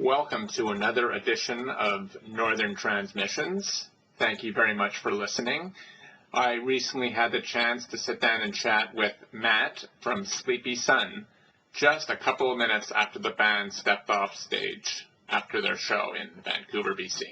Welcome to another edition of Northern Transmissions. Thank you very much for listening. I recently had the chance to sit down and chat with Matt from Sleepy Sun just a couple of minutes after the band stepped off stage after their show in Vancouver, BC.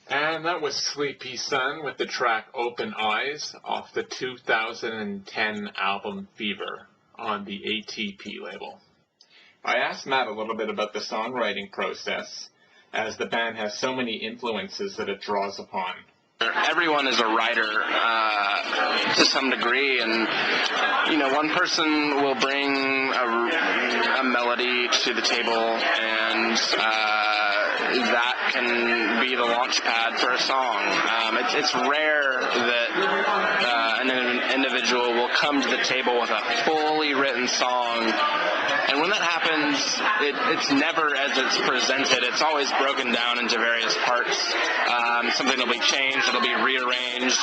And that was Sleepy Sun with the track Open Eyes off the 2010 album Fever on the ATP label. I asked Matt a little bit about the songwriting process, as the band has so many influences that it draws upon. Everyone is a writer to some degree, and one person will bring a melody to the table, and that can be the launch pad for a song. It's rare that an individual will come to the table with a fully written song. And when that happens, it's never as it's presented. It's always broken down into various parts. Something will be changed, it'll be rearranged.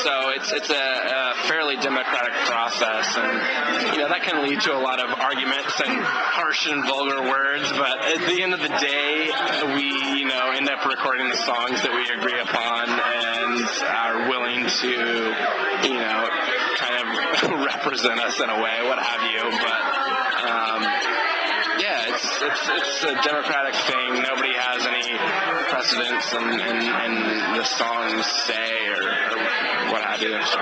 So it's a fairly democratic process, and that can lead to a lot of arguments and harsh and vulgar words. But at the end of the day, we end up recording the songs that we agree upon and are willing to kind of represent us in a way, what have you. But yeah, it's a democratic thing. Nobody has any precedence in the songs say or what have you. So.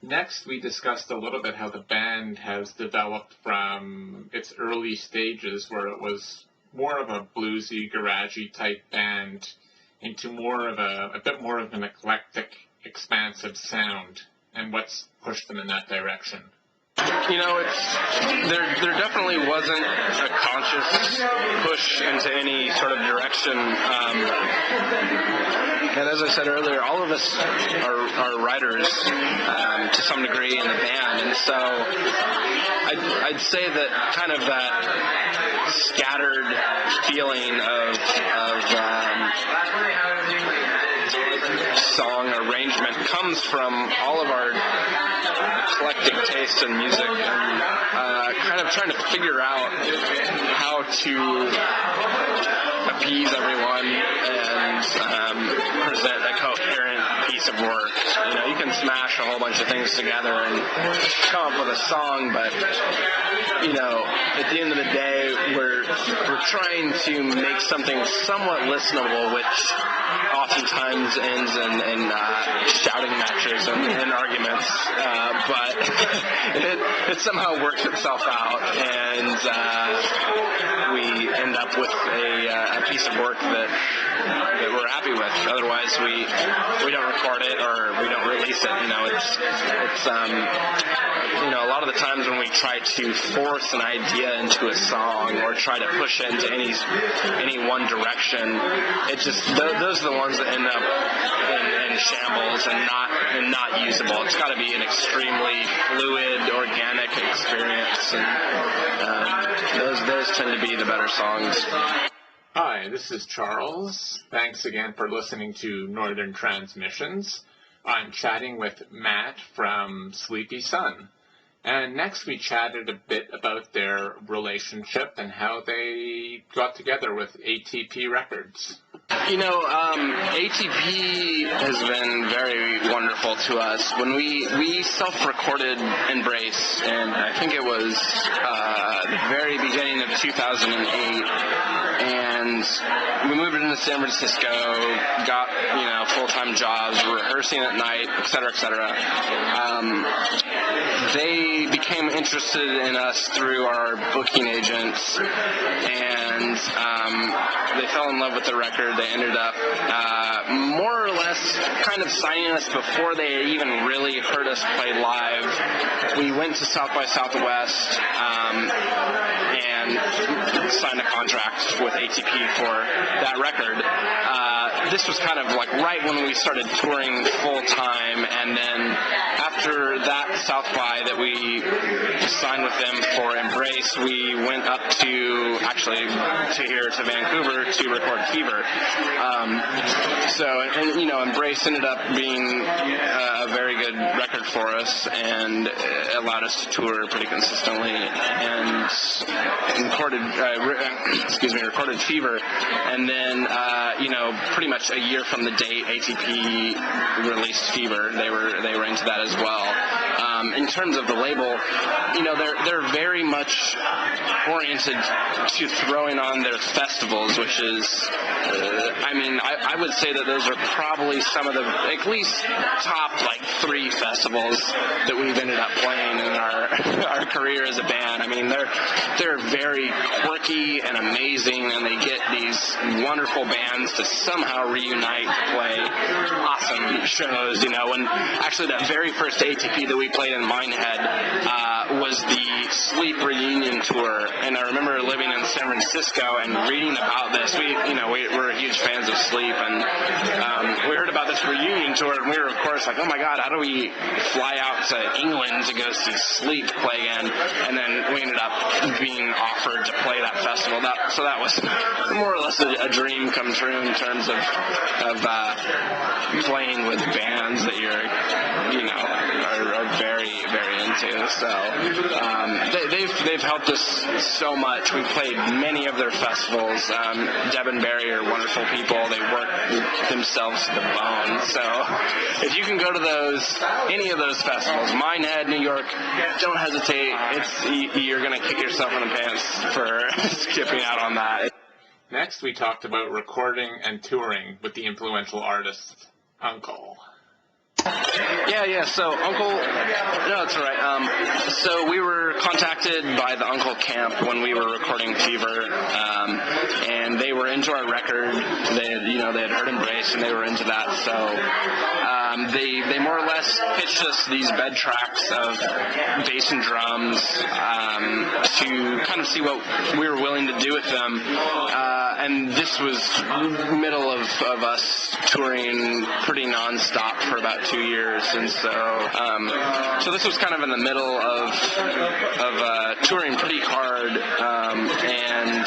Next, we discussed a little bit how the band has developed from its early stages, where it was more of a bluesy, garagey type band, into more of a bit more of an eclectic, expansive sound, and what's pushed them in that direction. You know, there definitely wasn't a conscious push into any sort of direction. And as I said earlier, all of us are writers to some degree in the band, and so I'd say that kind of that scattered feeling of song arrangement comes from all of our eclectic taste in music, and kind of trying to figure out how to appease everyone and present a coherent piece of work. You know, you can smash a whole bunch of things together and come up with a song, but you know, at the end of the day, we're trying to make something somewhat listenable, which oftentimes ends in shouting matches and arguments, but it somehow works itself out, and we end up with a piece of work that we're happy with. Otherwise, we don't record it or we don't release it. You know, it's you know, a lot of the times when we try to force an idea into a song or try to push it into any one direction, it just those are the ones that end up in shambles and not usable. It's got to be an extremely fluid, organic experience, and those tend to be the better songs. Hi, this is Charles. Thanks again for listening to Northern Transmissions. I'm chatting with Matt from Sleepy Sun. And next we chatted a bit about their relationship and how they got together with ATP Records. You know, ATP has been very wonderful to us. When we self-recorded Embrace, and I think it was the very beginning of 2008, and we moved into San Francisco, got, you know, full-time jobs, rehearsing at night, et cetera, et cetera. They became interested in us through our booking agents, and they fell in love with the record. They ended up more or less kind of signing us before they had even really heard us play live. We went to South by Southwest and signed a contract with ATP for that record. This was kind of like right when we started touring full time, and then after that South by that we signed with them for Embrace, we went up to Vancouver to record Fever. And you know, Embrace ended up being a very good record for us, and it allowed us to tour pretty consistently, and recorded Fever, and then you know, pretty much a year from the date ATP released Fever, they were into that as well. In terms of the label, you know, they're very much oriented to throwing on their festivals, which is, I would say that those are probably some of the, at least top like 3 festivals that we've ended up playing in our career as a band. I mean, they're very quirky and amazing, and they get these wonderful bands to somehow reunite to play awesome shows. You know, and actually that very first ATP that we played in Minehead was the Sleep reunion tour, and I remember living in San Francisco and reading about this. We're huge fans of Sleep, and we heard about this reunion tour, and we were of course like, oh my god, how do we fly out to England to go see Sleep play again? And then we ended up being offered to play that festival. So that was more or less a dream come true in terms of playing with bands that are very, very into. to. So they've helped us so much. We've played many of their festivals. Deb and Barry are wonderful people. They work themselves to the bone. So if you can go to any of those festivals, Minehead, New York, don't hesitate. You're going to kick yourself in the pants for skipping out on that. Next, we talked about recording and touring with the influential artist Uncle. Yeah. So Uncle, no, that's all right. So we were contacted by the Uncle Camp when we were recording Fever, and they were into our record. They had heard Embrace, and they were into that. So they more or less pitched us these bed tracks of bass and drums to kind of see what we were willing to do with them. And this was middle of us touring pretty nonstop for about 2 years, and so this was kind of in the middle of touring pretty hard, and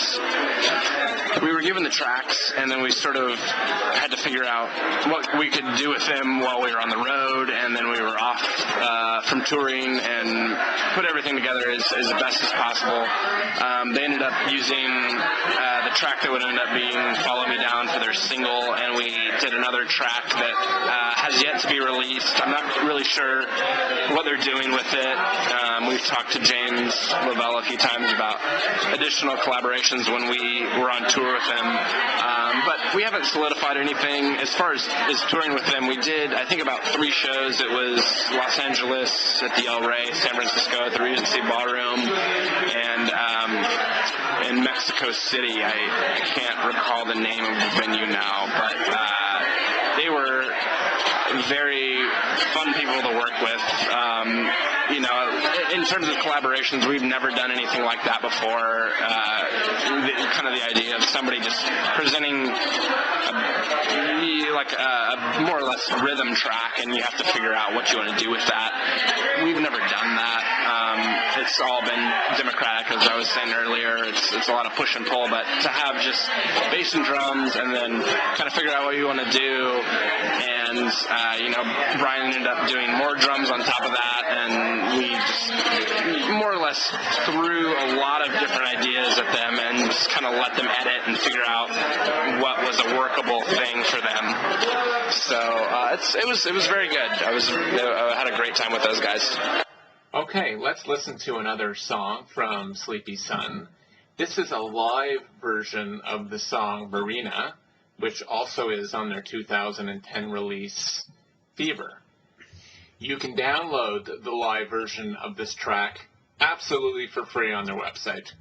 we were given the tracks, and then we sort of had to figure out what we could do with them while we were on the road, and then we were off from touring and put everything together as best as possible. They ended up using the track that would end up being Follow Me Down for their single, and we did another track that has yet to be released. I'm not really sure what they're doing with it. We've talked to James Lavelle a few times about additional collaborations when we were on tour with him, but we haven't solidified anything. As far as touring with them, we did, I think, about 3 shows. It was Los Angeles at the El Rey, San Francisco at the Regency Ballroom, and in Mexico City. I can't recall the name of the venue now, but they were very fun people to work with. In terms of collaborations, we've never done anything like that before. Kind of the idea of somebody just presenting a more or less rhythm track, and you have to figure out what you want to do with that. We've never done that. It's all been democratic, as I was saying earlier. It's a lot of push and pull, but to have just bass and drums and then kind of figure out what you want to do, and Brian ended up doing more drums on top of that, and we just more or less threw a lot of different ideas at them and just kind of let them edit and figure out what was a workable thing for them. So it was very good. I had a great time with those guys. Okay, let's listen to another song from Sleepy Sun. This is a live version of the song Marina, which also is on their 2010 release, Fever. You can download the live version of this track absolutely for free on their website.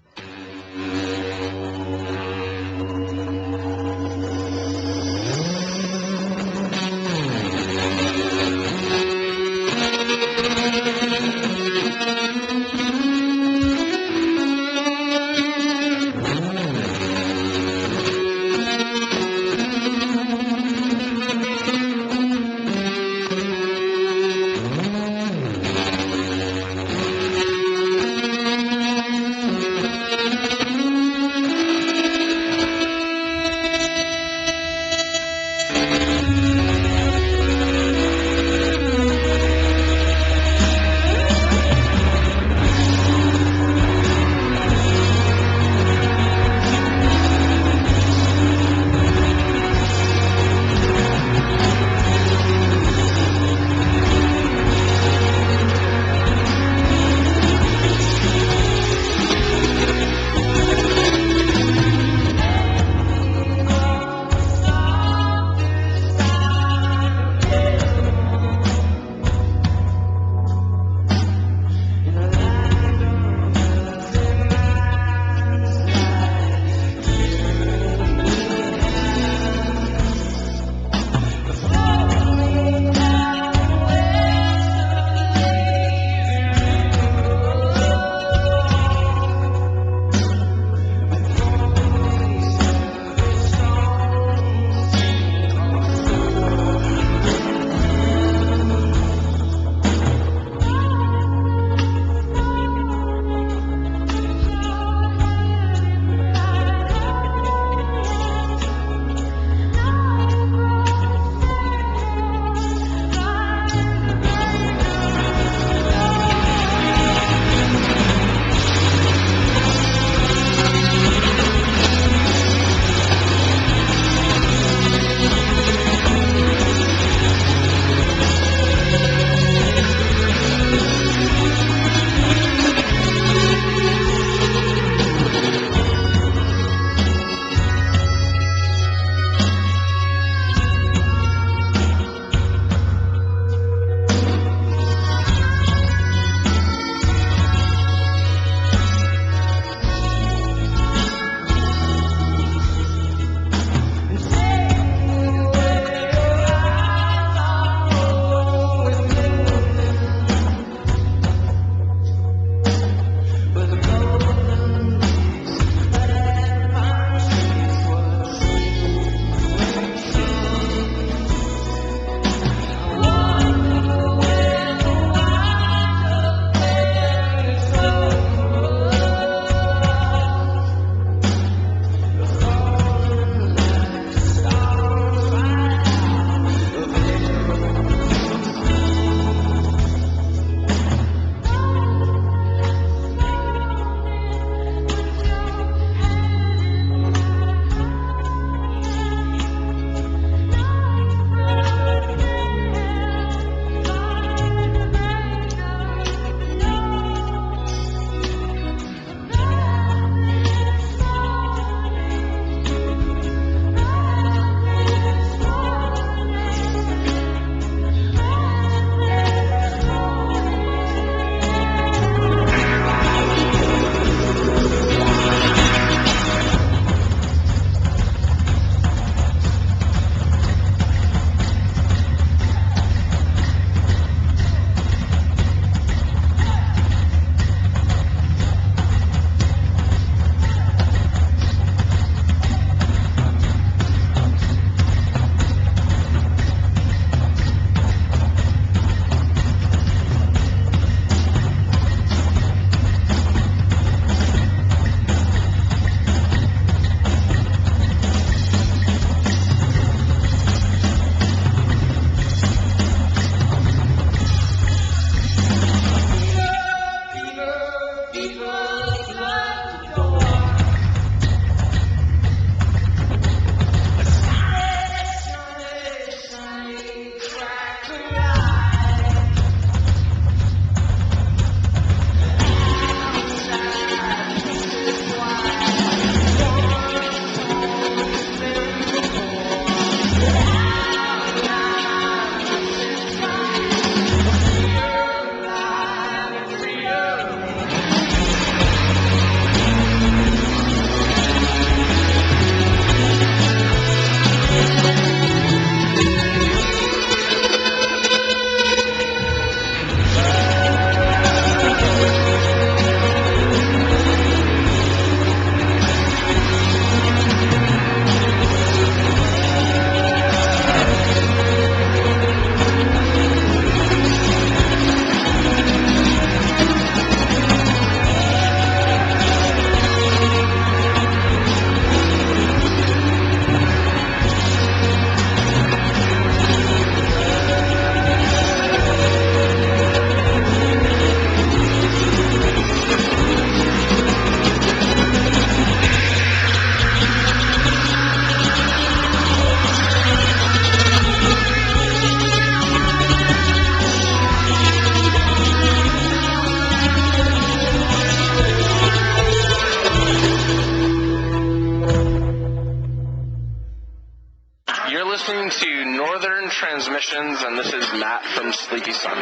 Matt from Sleepy Sun.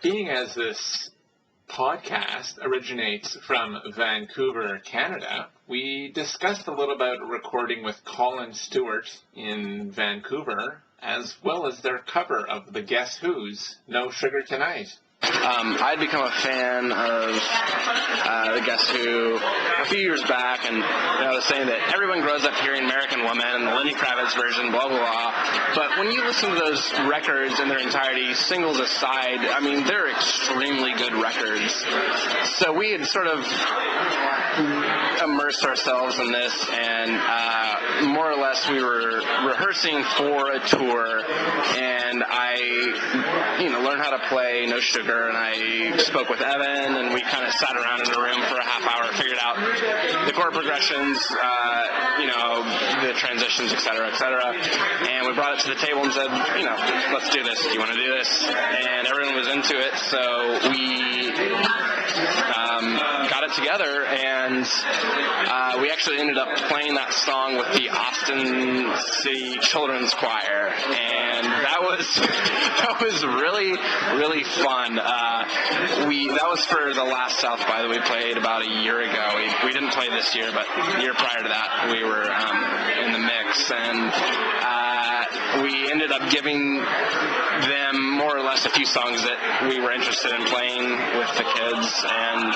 Being as this podcast originates from Vancouver, Canada, we discussed a little about recording with Colin Stewart in Vancouver, as well as their cover of the Guess Who's No Sugar Tonight. I'd become a fan of the Guess Who a few years back, and I was saying that everyone grows up hearing American Woman and the Lenny Kravitz version, blah, blah, blah. But when you listen to those records in their entirety, singles aside, I mean, they're extremely good records. So we had sort of immersed ourselves in this, and more or less we were rehearsing for a tour, and I learned how to play No Sugar, and I spoke with Evan, and we kind of sat around in a room for a half hour, figured out the chord progressions, the transitions, et cetera, and we brought it to the table and said, let's do this. Do you want to do this? And everyone was into it, so we got it together, and we actually ended up playing that song with the Austin City Children's Choir, and that was really, really fun. That was for the last South by that we played about a year ago. We didn't play this year, but the year prior to that we were in the mix, and we ended up giving them more or less a few songs that we were interested in playing with the kids, and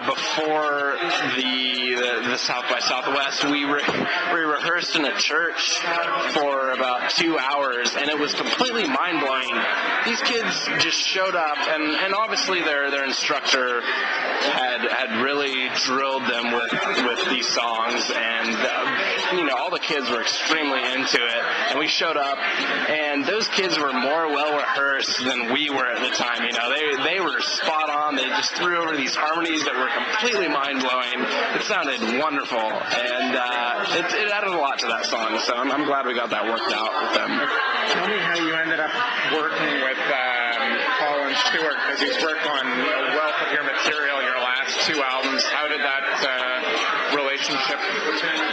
before the South by Southwest, we rehearsed in a church for about 2 hours, and it was completely mind-blowing. These kids just showed up, and obviously their instructor had really drilled them with these songs, and all the kids were extremely into it, and we showed up, and those kids were more well-rehearsed than we were at the time. They were spot on. They just threw over these harmonies that were completely mind-blowing. It sounded wonderful, and it added a lot to that song, so I'm glad we got that worked out with them. Tell me how you ended up working with Colin Stewart, because he's worked on a wealth of your material, your last 2 albums. How did that relationship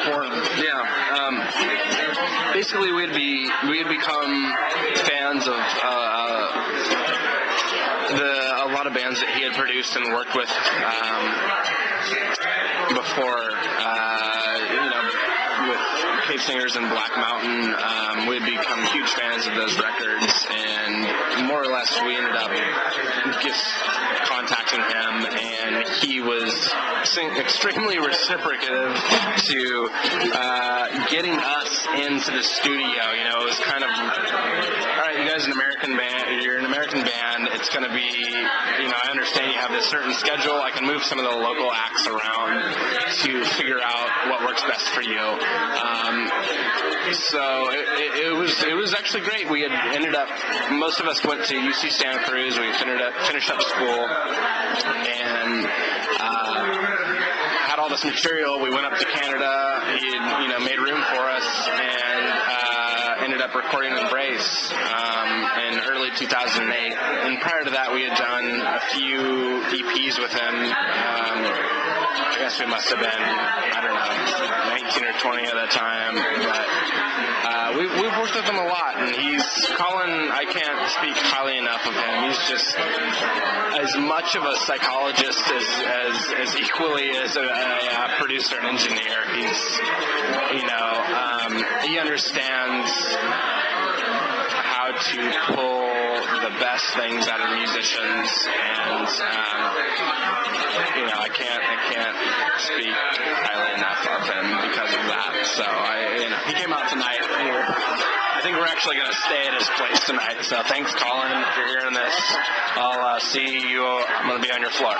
form? Yeah. Basically, we had become fans of a lot of bands that he had produced and worked with before. With Cave Singers and Black Mountain, we had become huge fans of those records, and more or less we ended up just contacting him, and he was extremely reciprocative to getting us into the studio. It was kind of, all right, you guys are an American band, you're an American band, it's going to be, I understand you have this certain schedule, I can move some of the local acts around to figure out what works best for you. So it was actually great. We had ended up, most of us went to UC Santa Cruz. We finished up school, and had all this material. We went up to Canada. He had, made room for us, and ended up recording Embrace in early 2008. And prior to that, we had done a few EPs with him. I guess we must have been, 19 or 20 at that time, but we've worked with him a lot, and Colin, I can't speak highly enough of him. He's just as much of a psychologist as equally as a producer and engineer. He's, he understands how to pull the best things out of musicians, and I can't speak highly enough of him because of that. So he came out tonight. I think we're actually going to stay at his place tonight. So thanks, Colin, if you're hearing this. I'll see you. I'm going to be on your floor.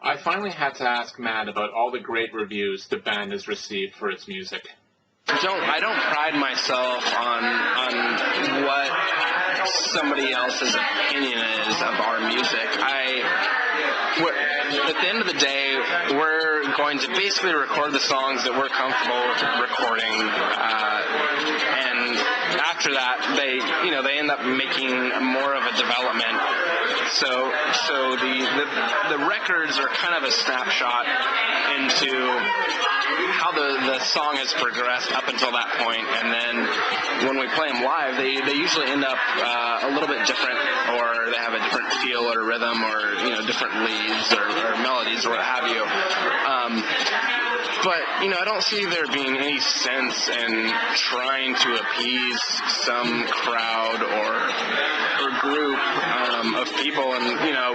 I finally had to ask Matt about all the great reviews the band has received for its music. I don't pride myself on what somebody else's opinion is of our music. At the end of the day, we're going to basically record the songs that we're comfortable with recording, and after that, they end up making more of a development So the records are kind of a snapshot into how the song has progressed up until that point, and then when we play them live, they usually end up a little bit different, or they have a different feel or rhythm, or different leads or melodies or what have you. But I don't see there being any sense in trying to appease some crowd or group of people, and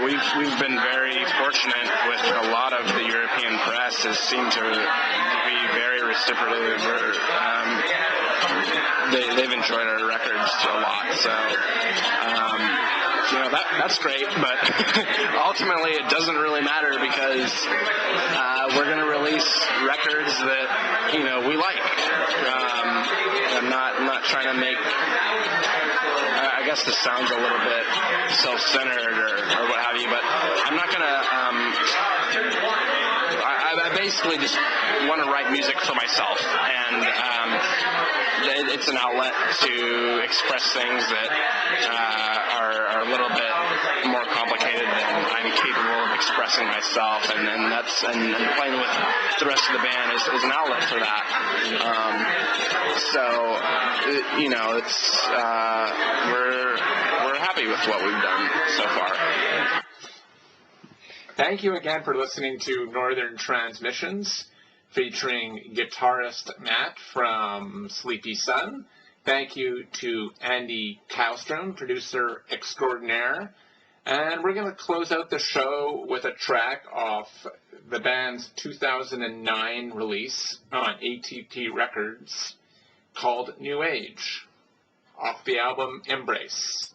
we've been very fortunate with a lot of the European press has seemed to be very reciprocative. They've enjoyed our records a lot, so that's great. But ultimately, it doesn't really matter because we're going to release records that we like. I'm not trying to make. I guess this sounds a little bit self-centered or what have you, but I'm not going to. I basically just want to write music for myself, and it's an outlet to express things that are a little bit more complicated than I'm capable of expressing myself, and playing with the rest of the band is an outlet for that. We're happy with what we've done so far. Thank you again for listening to Northern Transmissions, featuring guitarist Matt from Sleepy Sun. Thank you to Andy Kallstrom, producer extraordinaire. And we're going to close out the show with a track off the band's 2009 release on ATP Records called New Age, off the album Embrace.